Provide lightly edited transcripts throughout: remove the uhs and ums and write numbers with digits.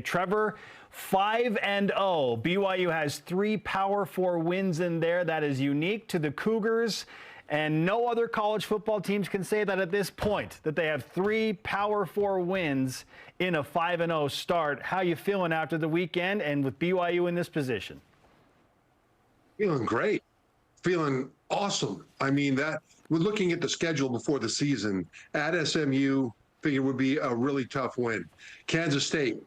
Trevor, 5-0. BYU has 3 Power 4 wins in there. That is unique to the Cougars, and no other college football teams can say that at this point, that they have 3 Power 4 wins in a 5-0 start. How you feeling after the weekend and with BYU in this position? Feeling great. Feeling awesome. I mean, that we're looking at the schedule before the season. At SMU, figure would be a really tough win. Kansas State,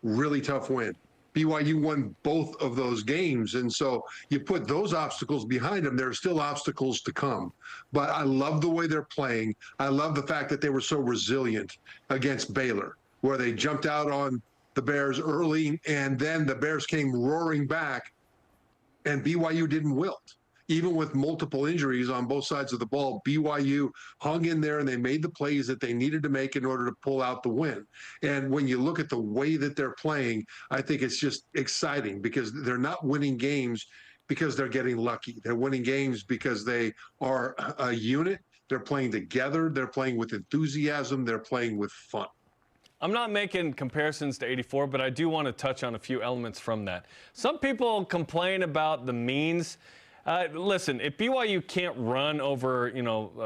really tough win. BYU won both of those games, and so you put those obstacles behind them. There are still obstacles to come, but I love the way they're playing. I love the fact that they were so resilient against Baylor, where they jumped out on the Bears early, and then the Bears came roaring back, and BYU didn't wilt. Even with multiple injuries on both sides of the ball, BYU hung in there and they made the plays that they needed to make in order to pull out the win. And when you look at the way that they're playing, I think it's just exciting because they're not winning games because they're getting lucky. They're winning games because they are a unit. They're playing together. They're playing with enthusiasm. They're playing with fun. I'm not making comparisons to '84, but I do want to touch on a few elements from that. Some people complain about the means. Listen, if BYU can't run over,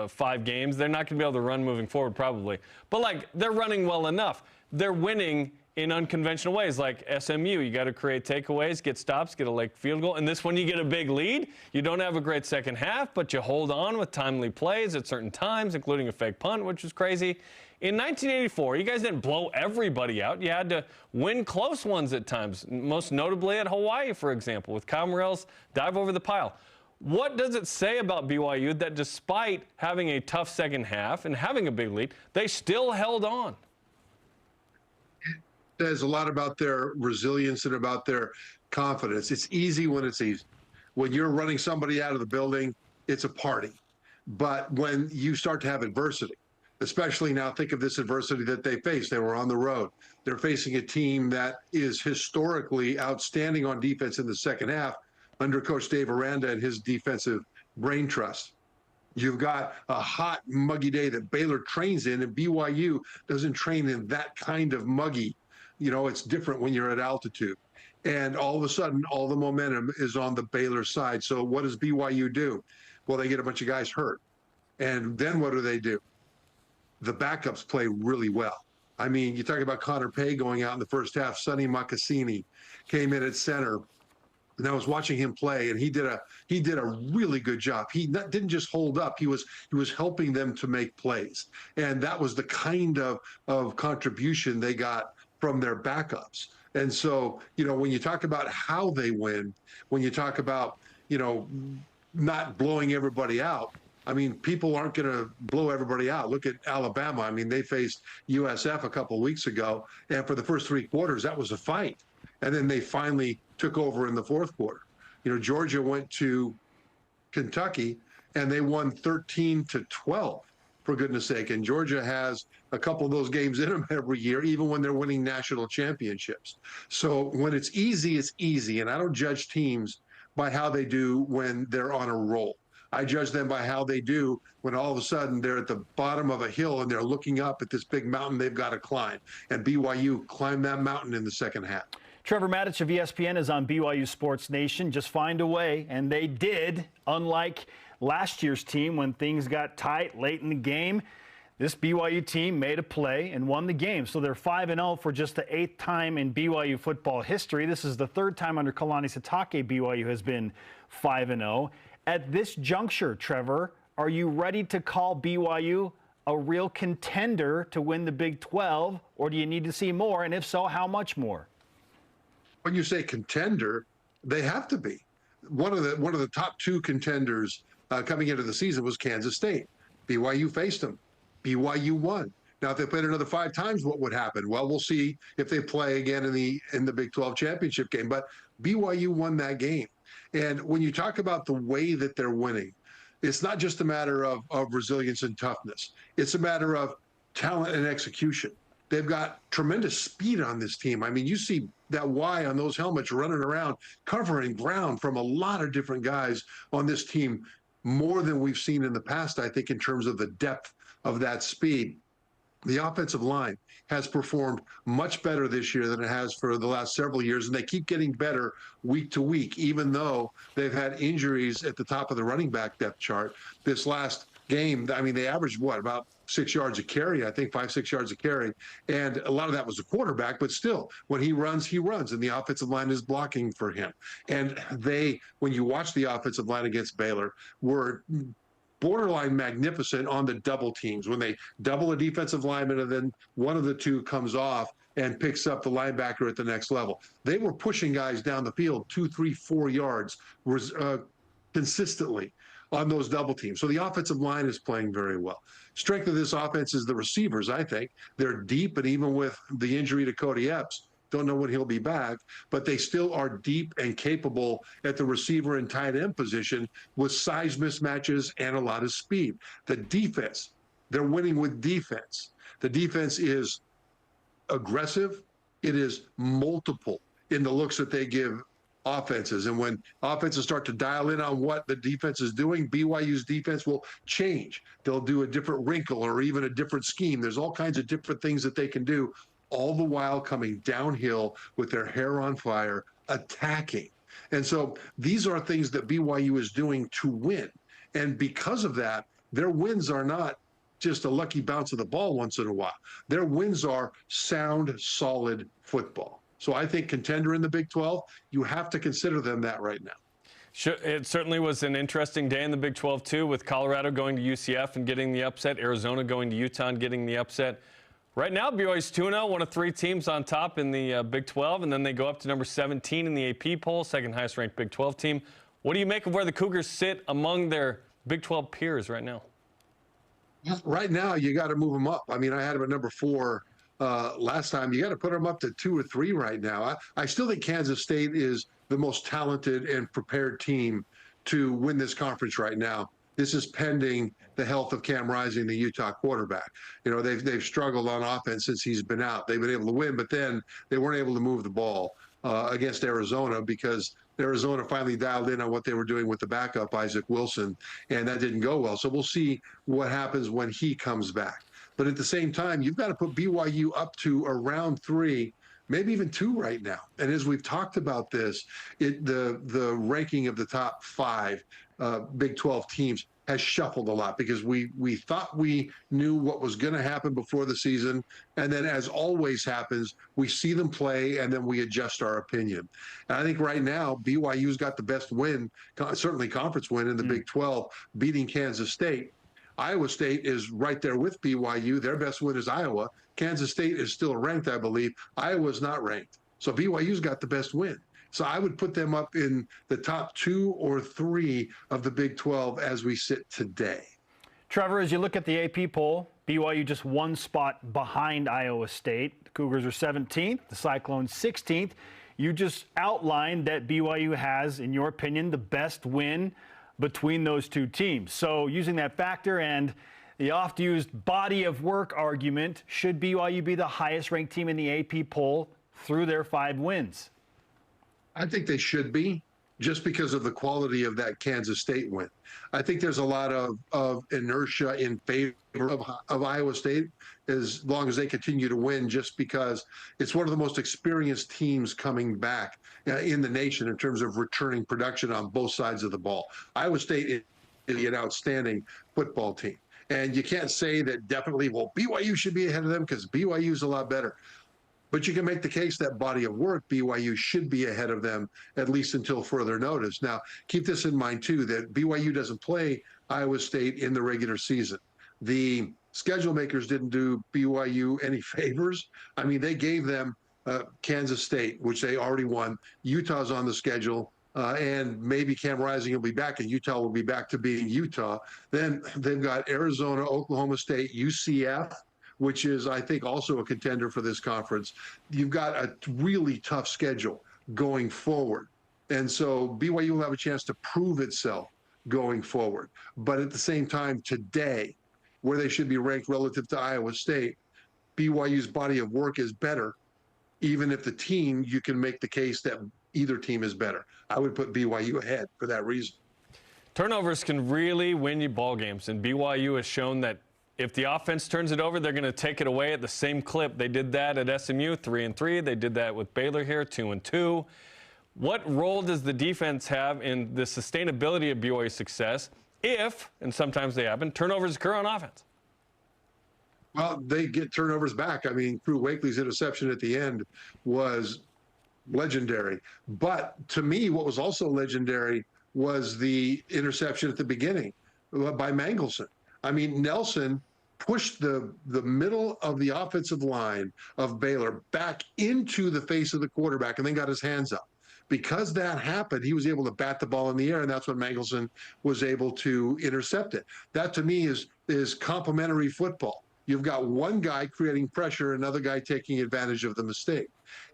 5 games, they're not going to be able to run moving forward probably. But, they're running well enough. They're winning in unconventional ways, like SMU. You got to create takeaways, get stops, get a late field goal. And this one, you get a big lead. You don't have a great second half, but you hold on with timely plays at certain times, including a fake punt, which was crazy. In 1984, you guys didn't blow everybody out. You had to win close ones at times, most notably at Hawaii, for example, with Kyle Morrell's dive over the pile. What does it say about BYU that despite having a tough second half and having a big lead, they still held on? It says a lot about their resilience and about their confidence. It's easy when it's easy. When you're running somebody out of the building, it's a party. But when you start to have adversity, especially now, think of this adversity that they faced. They were on the road. They're facing a team that is historically outstanding on defense in the second half under Coach Dave Aranda and his defensive brain trust. You've got a hot, muggy day that Baylor trains in, and BYU doesn't train in that kind of muggy. It's different when you're at altitude. And all of a sudden, all the momentum is on the Baylor side. So what does BYU do? Well, they get a bunch of guys hurt. And then what do? The backups play really well. I mean, you talk about Connor Pay going out in the first half. Sonny Makassini came in at center. And I was watching him play, and he did a really good job. He didn't just hold up; he was helping them to make plays, and that was the kind of contribution they got from their backups. And so, when you talk about how they win, when you talk about not blowing everybody out, I mean, people aren't going to blow everybody out. Look at Alabama. I mean, they faced USF a couple of weeks ago, and for the first 3 quarters, that was a fight. And then they finally took over in the fourth quarter. Georgia went to Kentucky, and they won 13-12, for goodness sake. And Georgia has a couple of those games in them every year, even when they're winning national championships. So when it's easy. And I don't judge teams by how they do when they're on a roll. I judge them by how they do when all of a sudden they're at the bottom of a hill and they're looking up at this big mountain they've got to climb. And BYU climbed that mountain in the second half. Trevor Matich of ESPN is on BYU Sports Nation. Just find a way, and they did. Unlike last year's team when things got tight late in the game, this BYU team made a play and won the game. So they're 5-0 for just the 8th time in BYU football history. This is the 3rd time under Kalani Sitake BYU has been 5-0. At this juncture, Trevor, are you ready to call BYU a real contender to win the Big 12, or do you need to see more? And if so, how much more? When you say contender, they have to be. One of the top 2 contenders coming into the season was Kansas State. BYU faced them. BYU won. Now, if they played another 5 times, what would happen? Well, we'll see if they play again in the Big 12 championship game. But BYU won that game. And when you talk about the way that they're winning, it's not just a matter of resilience and toughness. It's a matter of talent and execution. They've got tremendous speed on this team. I mean, you see that Y on those helmets running around, covering ground from a lot of different guys on this team, more than we've seen in the past, I think, in terms of the depth of that speed. The offensive line has performed much better this year than it has for the last several years, and they keep getting better week to week, even though they've had injuries at the top of the running back depth chart. This last game, I mean, they averaged about 6 yards a carry, I think 5-6 yards a carry, and a lot of that was the quarterback, but still, when he runs, and the offensive line is blocking for him. And when you watch the offensive line against Baylor, were borderline magnificent on the double teams. When they double a defensive lineman and then one of the two comes off and picks up the linebacker at the next level. They were pushing guys down the field 2, 3, 4 yards consistently on those double teams. So the offensive line is playing very well. Strength of this offense is the receivers, I think. They're deep, and even with the injury to Cody Epps, don't know when he'll be back, but they still are deep and capable at the receiver and tight end position with size mismatches and a lot of speed. The defense, they're winning with defense. The defense is aggressive. It is multiple in the looks that they give offenses. And when offenses start to dial in on what the defense is doing, BYU's defense will change. They'll do a different wrinkle or even a different scheme. There's all kinds of different things that they can do, all the while coming downhill with their hair on fire, attacking. And so these are things that BYU is doing to win. And because of that, their wins are not just a lucky bounce of the ball once in a while. Their wins are sound, solid football. So I think contender in the Big 12, you have to consider them that right now. Sure, it certainly was an interesting day in the Big 12, too, with Colorado going to UCF and getting the upset, Arizona going to Utah and getting the upset. Right now, BYU's 2-0, one of 3 teams on top in the Big 12, and then they go up to number 17 in the AP poll, second highest ranked Big 12 team. What do you make of where the Cougars sit among their Big 12 peers right now? Right now, you got to move them up. I mean, I had them at number 4 last time. You got to put them up to 2 or 3 right now. I still think Kansas State is the most talented and prepared team to win this conference right now. This is pending the health of Cam Rising, the Utah quarterback. You know, they've struggled on offense since he's been out. They've been able to win, but then they weren't able to move the ball against Arizona because Arizona finally dialed in on what they were doing with the backup, Isaac Wilson, and that didn't go well. So we'll see what happens when he comes back. But at the same time, you've got to put BYU up to around 3, maybe even 2 right now. And as we've talked about this, the ranking of the top 5 Big 12 teams has shuffled a lot because we thought we knew what was going to happen before the season. And then, as always happens, we see them play and then we adjust our opinion. And I think right now, BYU's got the best win, certainly conference win in the Big 12, beating Kansas State. Iowa State is right there with BYU. Their best win is Iowa. Kansas State is still ranked, I believe. Iowa's not ranked. So BYU's got the best win. So I would put them up in the top 2 or 3 of the Big 12 as we sit today. Trevor, as you look at the AP poll, BYU just 1 spot behind Iowa State. The Cougars are 17th, the Cyclones 16th. You just outlined that BYU has, in your opinion, the best win between those 2 teams. So using that factor and the oft-used body of work argument, should BYU be the highest-ranked team in the AP poll through their 5 wins? I think they should be, just because of the quality of that Kansas State win. I think there's a lot of inertia in favor of Iowa State as long as they continue to win, just because it's one of the most experienced teams coming back in the nation in terms of returning production on both sides of the ball. Iowa State is an outstanding football team. And you can't say that definitely, well, BYU should be ahead of them because BYU is a lot better. But you can make the case that body of work, BYU should be ahead of them, at least until further notice. Now, keep this in mind, too, that BYU doesn't play Iowa State in the regular season. The schedule makers didn't do BYU any favors. I mean, they gave them Kansas State, which they already won. Utah's on the schedule, and maybe Cam Rising will be back, and Utah will be back to being Utah. Then they've got Arizona, Oklahoma State, UCF, which is, I think, also a contender for this conference. You've got a really tough schedule going forward. And so BYU will have a chance to prove itself going forward. But at the same time, today, where they should be ranked relative to Iowa State, BYU's body of work is better. Even if the team, you can make the case that either team is better. I would put BYU ahead for that reason. Turnovers can really win you ball games, and BYU has shown that if the offense turns it over, they're going to take it away at the same clip. They did that at SMU, 3-3. They did that with Baylor here, 2-2. What role does the defense have in the sustainability of BYU's success if, and sometimes they happen, turnovers occur on offense? Well, they get turnovers back. I mean, Crew Wakely's interception at the end was legendary. But to me, what was also legendary was the interception at the beginning by Mangelson. I mean, Nelson pushed the middle of the offensive line of Baylor back into the face of the quarterback and then got his hands up. Because that happened, he was able to bat the ball in the air, and that's when Mangelson was able to intercept it. That, to me, is complementary football. You've got one guy creating pressure, another guy taking advantage of the mistake.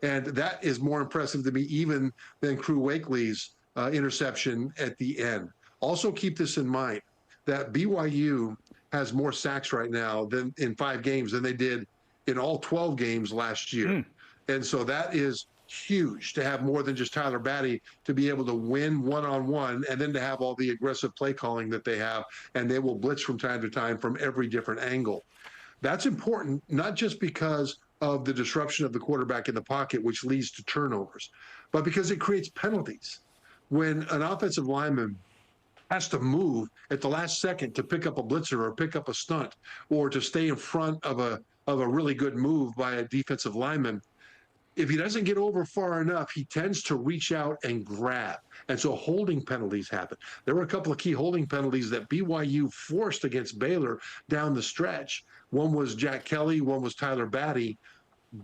And that is more impressive to me even than Crew Wakely's interception at the end. Also keep this in mind, that BYU has more sacks right now than in 5 games than they did in all 12 games last year. And so that is huge to have more than just Tyler Batty to be able to win one-on-one and then to have all the aggressive play calling that they have, and they will blitz from time to time from every different angle. That's important, not just because of the disruption of the quarterback in the pocket, which leads to turnovers, but because it creates penalties. When an offensive lineman has to move at the last second to pick up a blitzer or pick up a stunt or to stay in front of a really good move by a defensive lineman, if he doesn't get over far enough, he tends to reach out and grab. And so holding penalties happen. There were a couple of key holding penalties that BYU forced against Baylor down the stretch. One was Jack Kelly, one was Tyler Batty,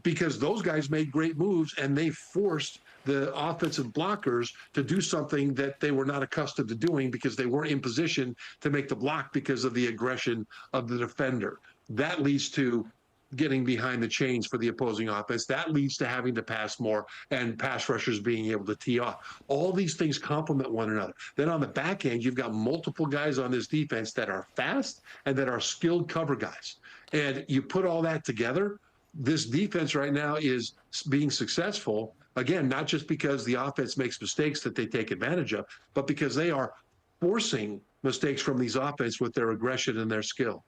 because those guys made great moves and they forced the offensive blockers to do something that they were not accustomed to doing because they weren't in position to make the block because of the aggression of the defender. That leads to getting behind the chains for the opposing offense. That leads to having to pass more and pass rushers being able to tee off. All these things complement one another. Then on the back end, you've got multiple guys on this defense that are fast and that are skilled cover guys. And you put all that together, this defense right now is being successful, again, not just because the offense makes mistakes that they take advantage of, but because they are forcing mistakes from these offense with their aggression and their skill.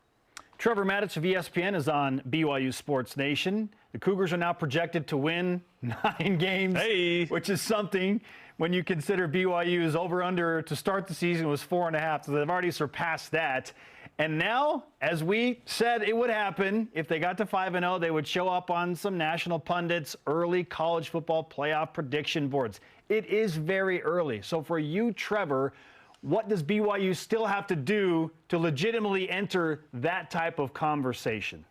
Trevor Matich of ESPN is on BYU Sports Nation. The Cougars are now projected to win 9 games, which is something when you consider BYU's over-under to start the season was 4.5, so they've already surpassed that. And now, as we said it would happen, if they got to 5-0, they would show up on some national pundits' early college football playoff prediction boards. It is very early. So for you, Trevor, what does BYU still have to do to legitimately enter that type of conversation?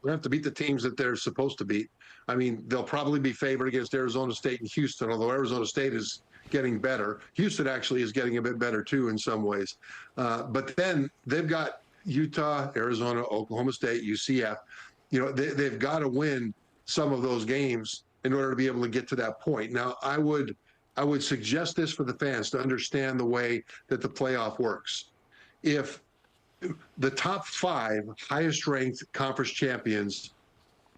They have to beat the teams that they're supposed to beat. I mean, they'll probably be favored against Arizona State and Houston, although Arizona State is getting better. Houston actually is getting a bit better, too, in some ways. But then they've got Utah, Arizona, Oklahoma State, UCF. You know, they've got to win some of those games in order to be able to get to that point. Now, I would suggest this for the fans to understand the way that the playoff works. If the top 5 highest-ranked conference champions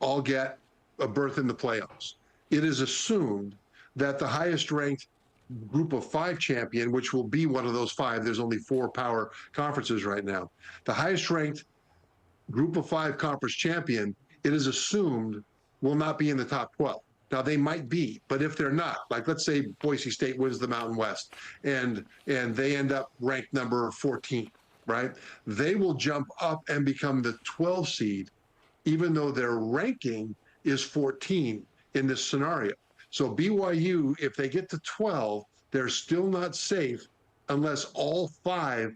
all get a berth in the playoffs, it is assumed that the highest-ranked group of 5 champion, which will be one of those 5, there's only 4 power conferences right now, the highest-ranked group of 5 conference champion, it is assumed will not be in the top 12. Now, they might be, but if they're not, like let's say Boise State wins the Mountain West and they end up ranked number 14, right? They will jump up and become the 12 seed, even though their ranking is 14 in this scenario. So BYU, if they get to 12, they're still not safe unless all 5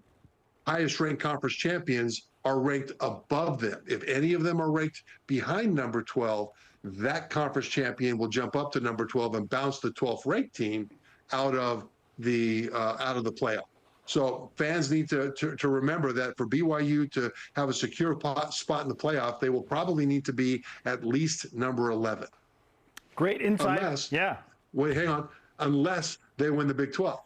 highest ranked conference champions are ranked above them. If any of them are ranked behind number 12, that conference champion will jump up to number 12 and bounce the 12th ranked team out of the playoff. So fans need to remember that for BYU to have a secure spot in the playoff, they will probably need to be at least number 11. Great insight. Wait, hang on. Unless they win the Big 12.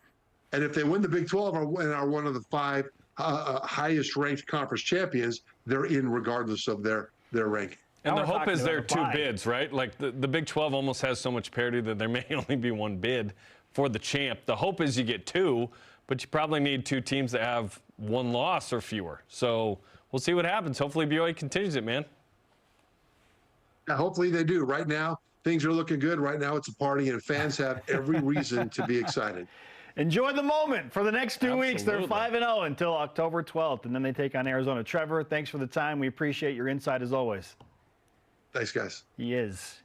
And if they win the Big 12 and are one of the 5 highest ranked conference champions, they're in regardless of their ranking. And the hope is there are 2 bids, right? Like the Big 12 almost has so much parity that there may only be 1 bid for the champ. The hope is you get 2, but you probably need 2 teams that have 1 loss or fewer. So we'll see what happens. Hopefully BYU continues it, man. Yeah, hopefully they do. Right now, things are looking good. Right now, it's a party, and fans have every reason to be excited. Enjoy the moment for the next 2 weeks. They're Absolutely. 5-0 until October 12th, and then they take on Arizona. Trevor, thanks for the time. We appreciate your insight as always. Thanks, guys. He is.